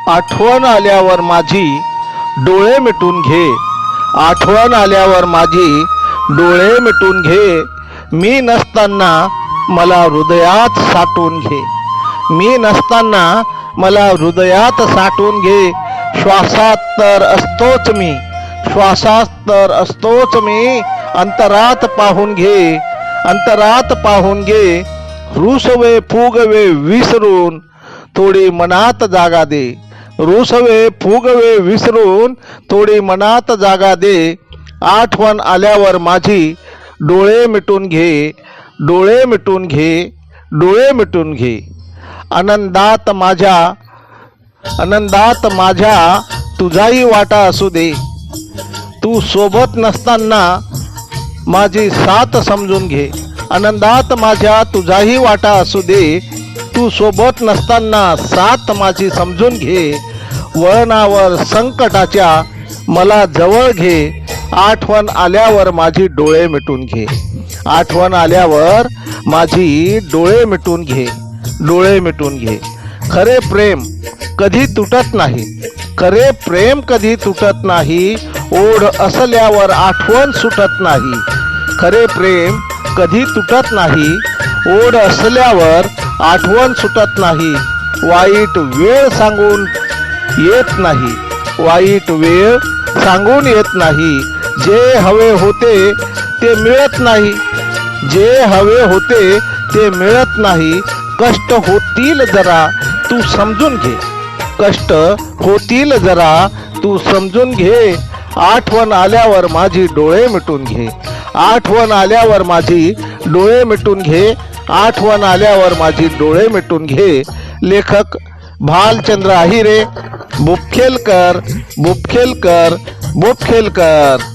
आठवण आल्यावर माझी डोळे मिटून घे, आठवण आल्यावर माझी डोळे मिटून घे. मी नसताना मला हृदयात साठवून घे, मी नसताना मला हृदयात साठवून घे. श्वासात तर असतोच मी, श्वासात तर असतोच मी. अंतरात पाहून घे, अंतरात पाहून घे. रुसवे फुगवे विसरून थोडी मनात जागा दे, रुसवे फुगवे विसरून थोडी मनात जागा दे. आठवण आल्यावर माझी डोळे मिटून घे, डोळे मिटून घे, डोळे मिटून घे. आनंदात माझ्या, आनंदात माझ्या तुझाही वाटा असू दे. तू सोबत नसताना माझी साथ समजून घे. आनंदात माझ्या तुझाही वाटा असू दे. तू सोबत नसताना साथ माझी समजून घे. वळणावर संकटाच्या मला जवळ घे. आठवण आल्यावर माझी डोळे मिटून घे, आठवण आल्यावर माझी डोळे मिटून घे, डोळे मिटून घे. खरे प्रेम कधी तुटत नाही, खरे प्रेम कधी तुटत नाही. ओढ असल्यावर आठवण सुटत नाही, खरे प्रेम कधी तुटत नाही. ओढ असल्यावर आठवण सुटत नाही. वाईट वेळ सांगून येत नाही, वाईट वेळ सांगून येत नाही. जे हवे होते ते मिळत नाही, जे हवे होते ते मिळत नाही. कष्ट होतील जरा तू समजून घे, कष्ट होतील जरा तू समजून घे. आठवण आल्यावर माझी डोळे मिटून घे, आठवण आल्यावर माझी डोळे मिटून घे. आठवण आल्यावर माझी डोळे मिटून घे. लेखक भालचंद्र आहिरे, बुपखेलकर, बुपखेलकर, बुपखेलकर.